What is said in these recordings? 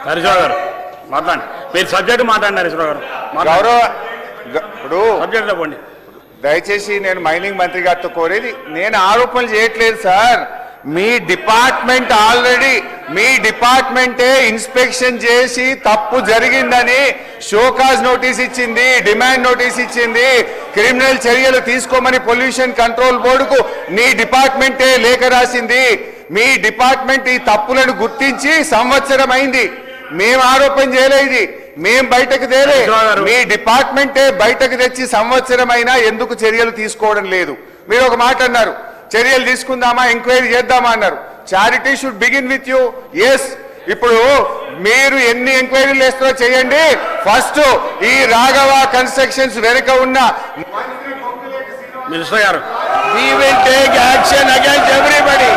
హరీశ్రావు గారు మాట్లాడండి. మీరు సబ్జెక్ట్ మాట్లాడండి హరీశ్రావు గారు. గౌరవ ఇప్పుడు సబ్జెక్ట్ పోండి. దయచేసి నేను మైనింగ్ మంత్రి గారితో కోరేది, నేను ఆరోపణలు చేయట్లేదు సార్. మీ డిపార్ట్మెంటే ఇన్స్పెక్షన్ చేసి తప్పు జరిగిందని షోకాజ్ నోటీస్ ఇచ్చింది, డిమాండ్ నోటీస్ ఇచ్చింది, క్రిమినల్ చర్యలు తీసుకోమని పొల్యూషన్ కంట్రోల్ బోర్డుకు నీ డిపార్ట్మెంటే లేఖ రాసింది. మీ డిపార్ట్మెంట్ ఈ తప్పులను గుర్తించి సంవత్సరం అయింది. మేము ఆరోపణ చేయలేదు, మేం బయటకు తేలే. మీ డిపార్ట్మెంటే బయటకు తెచ్చి సంవత్సరం అయినా ఎందుకు చర్యలు తీసుకోవడం లేదు? మీరు ఒక మాట అన్నారు, చర్యలు తీసుకుందామా, ఎంక్వైరీ చేద్దామా అన్నారు. Charity should begin with you. Yes, ఇప్పుడు మీరు ఎన్ని ఎంక్వైరీలు వేస్తారో చేయండి. ఫస్ట్ ఈ రాఘవ కన్స్ట్రక్షన్స్ వెనుక ఉన్న మినిస్టర్ గారు, we will take action against everybody.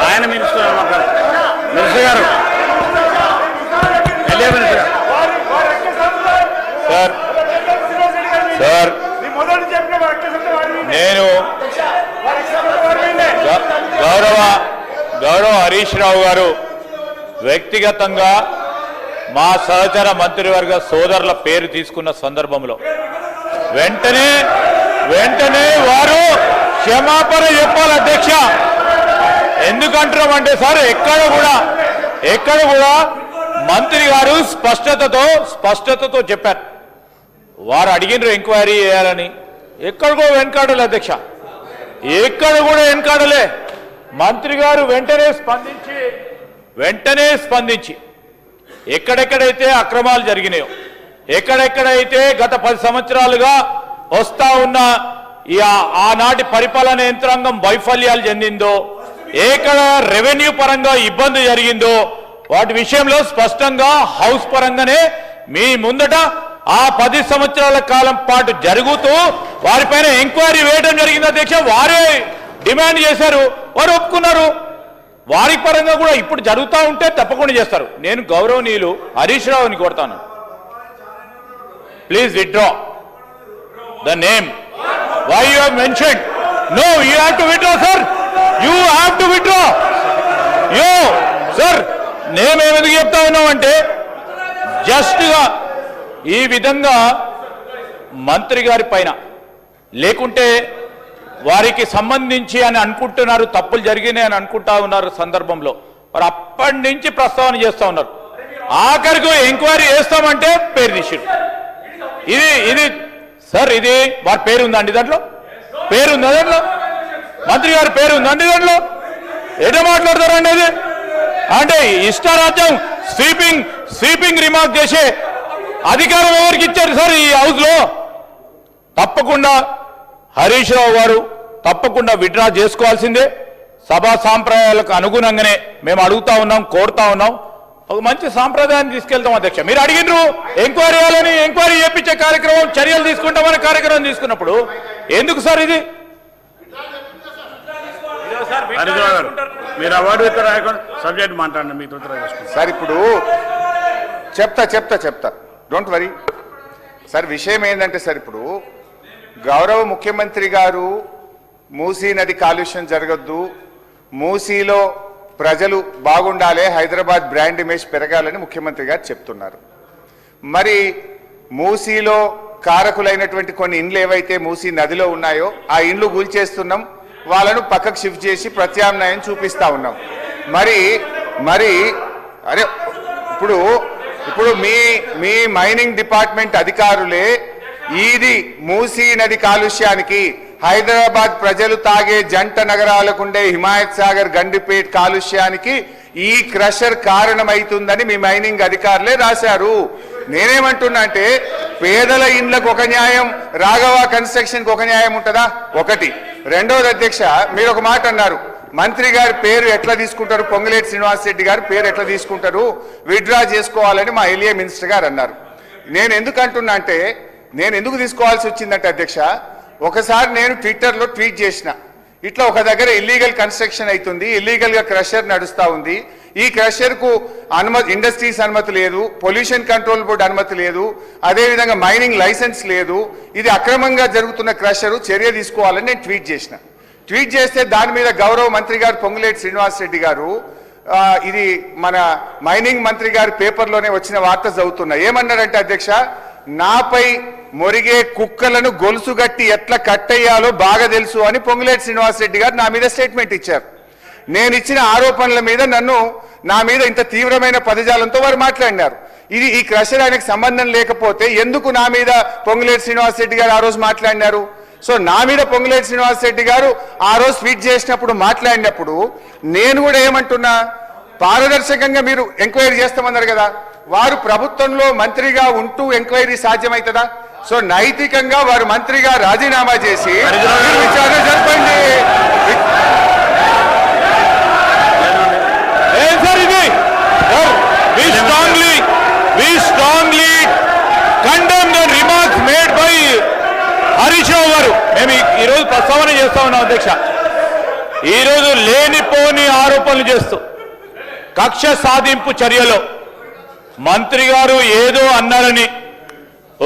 ఆయన మినిస్టర్ గారు మాట్లాడారు. మినిస్టర్ గారు, మినిస్టర్ గారు. సార్ నేను గౌరవ హరీష్ రావు గారు వ్యక్తిగతంగా మా సహచర మంత్రివర్గ సోదరుల పేరు తీసుకున్న సందర్భంలో వెంటనే వారు క్షమాపణ చెప్పాలి అధ్యక్ష. ఎందుకంటున్నామంటే సార్, ఎక్కడ కూడా మంత్రి గారు స్పష్టతతో చెప్పారు. వారు అడిగినారు ఎంక్వైరీ చేయాలని, ఎక్కడికో వెనకాడలే అధ్యక్ష, ఎక్కడ కూడా వెనకాడలే. మంత్రి గారు వెంటనే స్పందించి ఎక్కడెక్కడైతే అక్రమాలు జరిగినాయో, ఎక్కడెక్కడైతే గత 10 సంవత్సరాలుగా వస్తా ఉన్న ఆనాటి పరిపాలన యంత్రాంగం వైఫల్యాలు చెందిందో, ఎక్కడ రెవెన్యూ పరంగా ఇబ్బంది జరిగిందో వాటి విషయంలో స్పష్టంగా హౌస్ పరంగానే మీ ముందట ఆ 10 సంవత్సరాల కాలం పాటు జరుగుతూ వారిపైన ఎంక్వైరీ వేయడం జరిగింది అధ్యక్ష. వారే డిమాండ్ చేశారు, వారు ఒప్పుకున్నారు. వారి పరంగా కూడా ఇప్పుడు జరుగుతూ ఉంటే తప్పకుండా చేస్తారు. నేను గౌరవనీయులు హరీష్ రావుని కోరుతాను, please withdraw the name. Why you have mentioned? No, you have to withdraw sir, you have to withdraw. యో సార్, నేమేందుకు చెప్తా ఉన్నామంటే జస్ట్గా ఈ విధంగా మంత్రి గారి పైన లేకుంటే వారికి సంబంధించి అని అనుకుంటున్నారు, తప్పులు జరిగినాయి అని అనుకుంటా ఉన్నారు సందర్భంలో వారు అప్పటి నుంచి ప్రస్తావన చేస్తూ ఉన్నారు. ఆఖరికి ఎంక్వైరీ చేస్తామంటే పేరు తీసారు. ఇది సార్, ఇది వారి పేరు ఉందండి దాంట్లో? పేరుందా దాంట్లో? మంత్రి గారి పేరు ఉందండి దాంట్లో? ఎట మాట్లాడతారండి అది? అంటే ఇష్టారాజ్యం స్వీపింగ్ రిమార్క్ చేసే అధికారం ఎవరికి ఇచ్చారు సార్ ఈ హౌస్ లో? తప్పకుండా హరీష్ రావు గారు తప్పకుండా విత్డ్రా చేసుకోవాల్సిందే. సభా సాంప్రదాయాలకు అనుగుణంగానే మేము అడుగుతా ఉన్నాం, కోరుతా ఉన్నాం. ఒక మంచి సాంప్రదాయాన్ని తీసుకెళ్తాం అధ్యక్ష. మీరు అడిగినరు ఎంక్వైరీ చేయాలని, ఎంక్వైరీ చేయించే కార్యక్రమం, చర్యలు తీసుకుంటామని కార్యక్రమం తీసుకున్నప్పుడు ఎందుకు సార్ ఇది? మీరు అవార్డు రాయకుండా సబ్జెక్ట్ మాట్లాడండి. మీతో సార్ ఇప్పుడు చెప్తా, డోంట్ వరీ సార్. విషయం ఏంటంటే సార్, ఇప్పుడు గౌరవ ముఖ్యమంత్రి గారు మూసీ నది కాలుష్యం జరగద్దు, మూసీలో ప్రజలు బాగుండాలి, హైదరాబాద్ బ్రాండ్ ఇమేజ్ పెరగాలని ముఖ్యమంత్రి గారు చెప్తున్నారు. మరి మూసీలో కారకులైనటువంటి కొన్ని ఇండ్లు ఏవైతే మూసీ నదిలో ఉన్నాయో ఆ ఇండ్లు కూల్చేస్తున్నాం, వాళ్ళను పక్కకు షిఫ్ట్ చేసి ప్రత్యామ్నాయం చూపిస్తా ఉన్నాం. మరి అరే ఇప్పుడు మీ మైనింగ్ డిపార్ట్మెంట్ అధికారులే ఇది మూసీ నది కాలుష్యానికి, హైదరాబాద్ ప్రజలు తాగే జంట నగరాలకుండే హిమాయత్ సాగర్, గండిపేట్ కాలుష్యానికి ఈ క్రషర్ కారణమైతుందని మీ మైనింగ్ అధికారులే రాశారు. నేనేమంటున్నా అంటే పేదల ఇండ్లకు ఒక న్యాయం, రాఘవ కన్స్ట్రక్షన్ కి ఒక న్యాయం ఉంటుందా? ఒకటి. రెండవది అధ్యక్ష, మీరు ఒక మాట అన్నారు, మంత్రి గారి పేరు ఎట్లా తీసుకుంటారు, పొంగులేటి శ్రీనివాస్ రెడ్డి గారి పేరు ఎట్లా తీసుకుంటారు, విత్డ్రా చేసుకోవాలని మా ఎల్ఏ మినిస్టర్ గారు అన్నారు. నేను ఎందుకు అంటున్నా అంటే, నేను ఎందుకు తీసుకోవాల్సి వచ్చిందంటే అధ్యక్ష, ఒకసారి నేను ట్విట్టర్లో ట్వీట్ చేసిన, ఇట్లా ఒక దగ్గర ఇల్లీగల్ కన్స్ట్రక్షన్ అవుతుంది, ఇల్లీగల్ గా క్రషర్ నడుస్తూ ఉంది, ఈ క్రషర్ కు అనుమతి, ఇండస్ట్రీస్ అనుమతి లేదు, పొల్యూషన్ కంట్రోల్ బోర్డు అనుమతి లేదు, అదేవిధంగా మైనింగ్ లైసెన్స్ లేదు, ఇది అక్రమంగా జరుగుతున్న క్రషరు, చర్య తీసుకోవాలని నేను ట్వీట్ చేసిన. ట్వీట్ చేస్తే దాని మీద గౌరవ మంత్రి గారు పొంగులేటి శ్రీనివాస్ రెడ్డి గారు ఇది మన మైనింగ్ మంత్రి గారి పేపర్లోనే వచ్చిన వార్త చదువుతున్నా. ఏమన్నారంటే అధ్యక్ష, నాపై మొరిగే కుక్కలను గొలుసుగట్టి ఎట్లా కట్టేయాలో బాగా తెలుసు అని పొంగులేటి శ్రీనివాస్ రెడ్డి గారు నా మీద స్టేట్మెంట్ ఇచ్చారు. నేను ఇచ్చిన ఆరోపణల మీద నా మీద ఇంత తీవ్రమైన పదజాలంతో వారు మాట్లాడినారు. ఈ క్రషర్ ఆయనకు సంబంధం లేకపోతే ఎందుకు నా మీద పొంగులేటి శ్రీనివాస్ రెడ్డి గారు ఆ రోజు మాట్లాడినారు? సో నా మీద పొంగులేటి శ్రీనివాస్ రెడ్డి గారు ఆ రోజు ట్వీట్ చేసినప్పుడు మాట్లాడినప్పుడు నేను కూడా ఏమంటున్నా, పారదర్శకంగా మీరు ఎంక్వైరీ చేస్తామన్నారు కదా, వారు ప్రభుత్వంలో మంత్రిగా ఉంటూ ఎంక్వైరీ సాధ్యమవుతుందా? సో నైతికంగా వారు మంత్రిగా రాజీనామా చేసి విచారణ జరపండి. We strongly condemn the remarks made by Harish Rao గారు. మేము ఈరోజు ప్రస్తావన చేస్తా ఉన్నాం అధ్యక్ష. ఈరోజు లేనిపోని ఆరోపణలు చేస్తూ కక్ష సాధింపు చర్యలో మంత్రి గారు ఏదో అన్నారని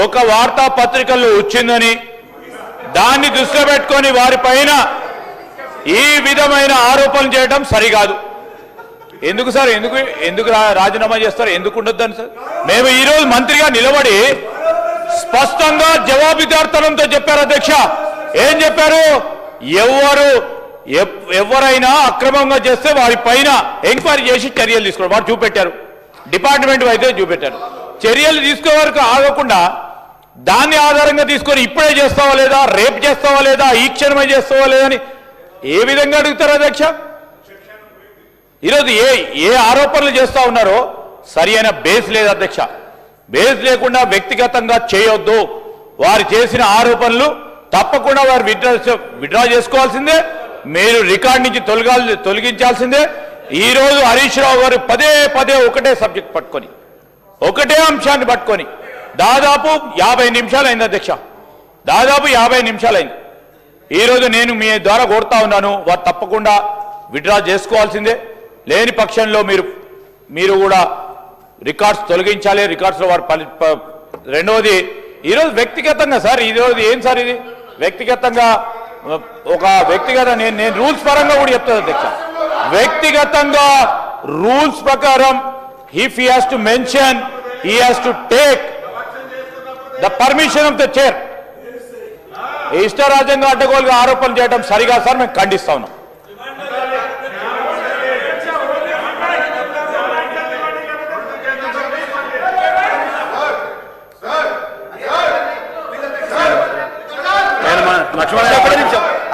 ఒక వార్తాపత్రికల్లో వచ్చిందని దాన్ని దృష్టిలో పెట్టుకొని వారిపైన ఈ విధమైన ఆరోపణలు చేయడం సరికాదు. ఎందుకు సార్, ఎందుకు రాజీనామా చేస్తారు? ఎందుకు ఉండొద్దని సార్? మేము ఈరోజు మంత్రిగా నిలబడి స్పష్టంగా జవాబుదారితనంతో చెప్పారు అధ్యక్ష. ఏం చెప్పారు? ఎవరైనా అక్రమంగా చేస్తే వారి పైన ఎంక్వైరీ చేసి చర్యలు తీసుకోవడం వారు చూపెట్టారు. డిపార్ట్మెంట్ అయితే చూపెట్టారు. చర్యలు తీసుకో వరకు ఆగకుండా దాన్ని ఆధారంగా తీసుకొని ఇప్పుడే చేస్తావా లేదా, రేపు చేస్తావా లేదా, ఈ క్షణమే చేస్తావా లేదని ఏ విధంగా అడుగుతారు అధ్యక్ష? ఈరోజు ఏ ఆరోపణలు చేస్తా ఉన్నారో సరి అయిన బేస్ లేదు అధ్యక్ష. బేస్ లేకుండా వ్యక్తిగతంగా చేయొద్దు. వారు చేసిన ఆరోపణలు తప్పకుండా వారు విత్డ్రా చేసుకోవాల్సిందే. మీరు రికార్డ్ నుంచి తొలగించాల్సిందే. ఈ రోజు హరీష్ రావు గారు పదే ఒకటే సబ్జెక్ట్ పట్టుకొని ఒకటే అంశాన్ని పట్టుకొని దాదాపు 50 నిమిషాలు అయింది అధ్యక్ష. దాదాపు 50 నిమిషాలు అయింది. ఈరోజు నేను మీ ద్వారా కోరుతా ఉన్నాను, వారు తప్పకుండా విత్డ్రా చేసుకోవాల్సిందే. లేని పక్షంలో మీరు కూడా రికార్డ్స్ తొలగించాలి. రికార్డ్స్లో వారు రెండవది ఈరోజు వ్యక్తిగతంగా సార్, ఈరోజు ఏం సార్ ఇది వ్యక్తిగతంగా నేను రూల్స్ పరంగా కూడా చెప్తాను అధ్యక్ష. వ్యక్తిగతంగా రూల్స్ ప్రకారం if he has to mention, he has to take the permission of the chair. ఇష్టరాజ్యంగా అడ్డగోలుగా ఆరోపణలు చేయడం సరిగా సార్, మేము ఖండిస్తా ఉన్నాం.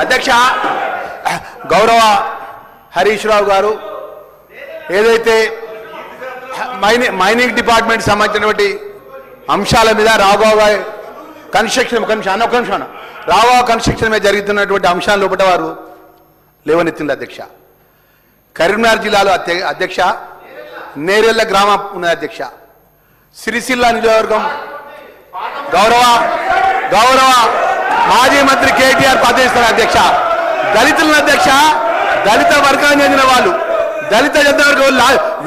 అధ్యక్ష, గౌరవ హరీష్ రావు గారు ఏదైతే మైనింగ్ డిపార్ట్మెంట్ సంబంధించినటువంటి అంశాల మీద రాఘవ కన్స్ట్రక్షన్ మీద జరుగుతున్నటువంటి అంశాల లోపల వారు లేవనెత్తింది అధ్యక్ష. కరీంనగర్ జిల్లాలో అధ్యక్ష నేరెళ్ల గ్రామం ఉన్నది అధ్యక్ష. సిరిసిల్ల నియోజకవర్గం గౌరవ మాజీ మంత్రి కేటీఆర్ పదవిస్తారు అధ్యక్ష. దళితులను అధ్యక్ష, దళిత వర్గానికి చెందిన వాళ్ళు, దళిత వర్గం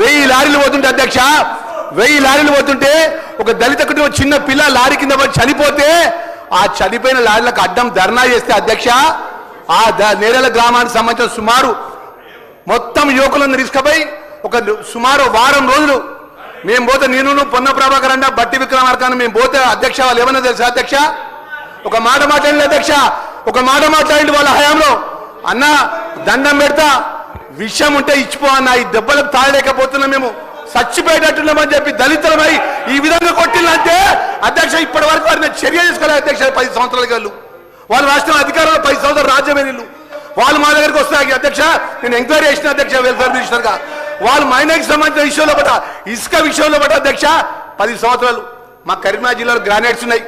1000 లారీలు పోతుంటే అధ్యక్ష, 1000 లారీలు పోతుంటే ఒక దళిత కుటుంబం చిన్న పిల్ల లారీ కింద పడి చనిపోతే ఆ చనిపోయిన లారీలకు అడ్డం ధర్నా చేస్తే అధ్యక్ష, ఆ నేరేళ్ల గ్రామానికి సంబంధించిన సుమారు మొత్తం యువకులను తీసుకుపోయి సుమారు వారం రోజులు మేము పోతే, నేను పొన్న ప్రభాకర్ అన్న బట్టి విక్రమార్కాన్ని మేము పోతే అధ్యక్ష, వాళ్ళు ఏమన్నా తెలుసా అధ్యక్ష? ఒక మాట మాట్లాడింది అధ్యక్ష, ఒక మాట మాట్లాడింది వాళ్ళ హయాంలో. అన్న దండం పెడతా, విషయం ఉంటే ఇచ్చిపో అన్న, ఈ దెబ్బలకు తాళలేకపోతున్నాం, మేము చచ్చిపోయేటట్టున్నామని చెప్పి దళితులమై ఈ విధంగా కొట్టిందంటే అధ్యక్ష, ఇప్పటి వరకు వారిని చర్య తీసుకోలేదు అధ్యక్ష. 10 సంవత్సరాల గల్లు వాళ్ళు రాష్ట్రం అధికారంలో 10 సంవత్సరాలు రాజ్యమే నీళ్ళు వాళ్ళు మా దగ్గరికి వస్తాయి అధ్యక్ష. నేను ఎంక్వైరీ చేసిన అధ్యక్ష వెల్ఫేర్ మినిస్టర్గా. వాళ్ళు మైనింగ్కి సంబంధించిన విషయంలో పట్ట, ఇసుక విషయంలో పట్ట అధ్యక్ష 10 సంవత్సరాలు. మా కరీంనగర్ జిల్లాలో గ్రానైట్స్ ఉన్నాయి,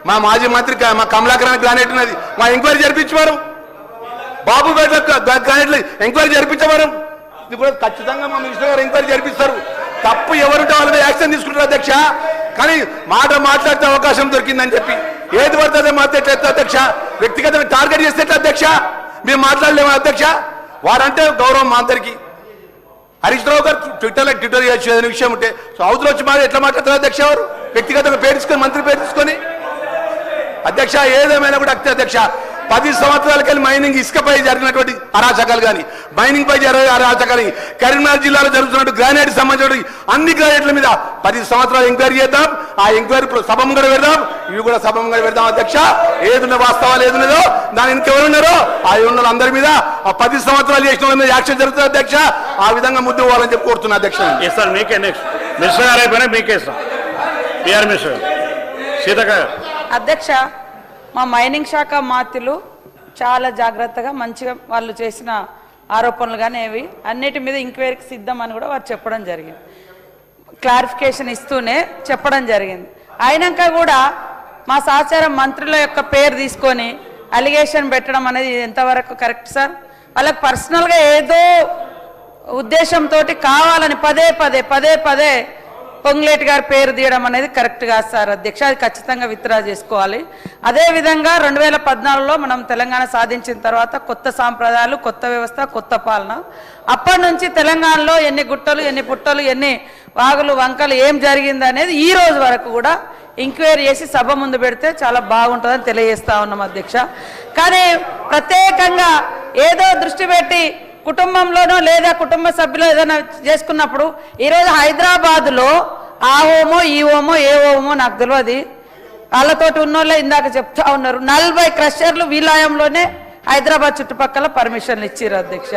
మా మాజీ మంత్రి మా కమలాకరానికి గ్రానైట్ ఉన్నది, మా ఎంక్వైరీ జరిపించేవారు. బాబుపేట గ్రానైట్లు ఎంక్వైరీ జరిపించేవారు. ఇది కూడా ఖచ్చితంగా మా మినిస్టర్ గారు ఎంక్వైరీ జరిపిస్తారు. తప్పు ఎవరుంటే వాళ్ళ మీద యాక్షన్ తీసుకుంటారు అధ్యక్ష. కానీ మాట్లాడితే అవకాశం దొరికిందని చెప్పి ఏది పడుతుందో మాట్లాడేట్టు అధ్యక్ష. వ్యక్తిగతంగా టార్గెట్ చేస్తే అధ్యక్ష మేము మాట్లాడలేము అధ్యక్ష. వారంటే గౌరవం మా అందరికీ. హరీష్ రావు గారు ట్విట్టర్ చేయొచ్చు ఏదైనా విషయం ఉంటే, సో అవతల వచ్చి ఎట్లా మాట్లాడతారు అధ్యక్ష? వారు వ్యక్తిగతంగా పేరు తీసుకొని, మంత్రి పేరు తీసుకొని అధ్యక్ష, ఏదేమైనా కూడా అధ్యక్ష 10 సంవత్సరాలకి మైనింగ్ ఇసుకపై జరిగినటువంటి అరాచకాలు కానీ మైనింగ్ పై జరిగే అరాచకాలు కరీంనగర్ జిల్లాలో జరుగుతున్నట్టు గ్రానైట్ సంబంధించిన అన్ని గ్రానైట్ల మీద 10 సంవత్సరాలు ఎంక్వైరీ చేద్దాం. ఆ ఎంక్వైరీ సభంగా పెడదాం, ఇవి కూడా సభంగా పెడదాం అధ్యక్ష. ఏదున్న వాస్తవాలు ఏదున్నదో దాని ఇంకెవరు ఉన్నారో ఆ ఉన్న అందరి మీద ఆ 10 సంవత్సరాలు చేసిన వాళ్ళ మీద యాక్షన్ జరుగుతుంది అధ్యక్ష. ఆ విధంగా ముద్దు పోవాలని చెప్పి కోరుతున్నా అధ్యక్ష. సార్ మీకే నెక్స్ట్ మినిస్టర్ గారు అయిపోయినా మీకే ఇస్తాం. పిఆర్ మినిస్టర్ సీతక్క అధ్యక్ష, మా మైనింగ్ శాఖ మాత్రులు చాలా జాగ్రత్తగా మంచిగా వాళ్ళు చేసిన ఆరోపణలు కానీ ఏవి అన్నిటి మీద ఎంక్వైరీకి సిద్ధం అని కూడా వారు చెప్పడం జరిగింది. క్లారిఫికేషన్ ఇస్తూనే చెప్పడం జరిగింది. అయినాక కూడా మా సహచార మంత్రుల యొక్క పేరు తీసుకొని అలిగేషన్ పెట్టడం అనేది ఎంతవరకు కరెక్ట్ సార్? వాళ్ళకి పర్సనల్గా ఏదో ఉద్దేశంతో కావాలని పదే పదే పొంగులేటి గారి పేరు తీయడం అనేది కరెక్ట్ కాదు సార్ అధ్యక్ష. అది ఖచ్చితంగా విత్డ్రా చేసుకోవాలి. అదేవిధంగా 2014లో మనం తెలంగాణ సాధించిన తర్వాత కొత్త సాంప్రదాయాలు, కొత్త వ్యవస్థ, కొత్త పాలన. అప్పటి నుంచి తెలంగాణలో ఎన్ని గుట్టలు, ఎన్ని పుట్టలు, ఎన్ని వాగులు, వంకలు ఏం జరిగింది అనేది ఈ రోజు వరకు కూడా ఎంక్వైరీ చేసి సభ ముందు పెడితే చాలా బాగుంటుందని తెలియజేస్తా ఉన్నాం అధ్యక్ష. కానీ ప్రత్యేకంగా ఏదో దృష్టి పెట్టి కుటుంబంలోనో లేదా కుటుంబ సభ్యులు ఏదైనా చేసుకున్నప్పుడు ఈరోజు హైదరాబాద్లో ఆ హోమో ఈ హోమో ఏ హోమో నాకు తెలియదు, వాళ్ళతోటి ఉన్నోళ్ళే ఇందాక చెప్తా ఉన్నారు. 40 క్రషర్లు వీలాయంలోనే హైదరాబాద్ చుట్టుపక్కల పర్మిషన్లు ఇచ్చారు అధ్యక్ష.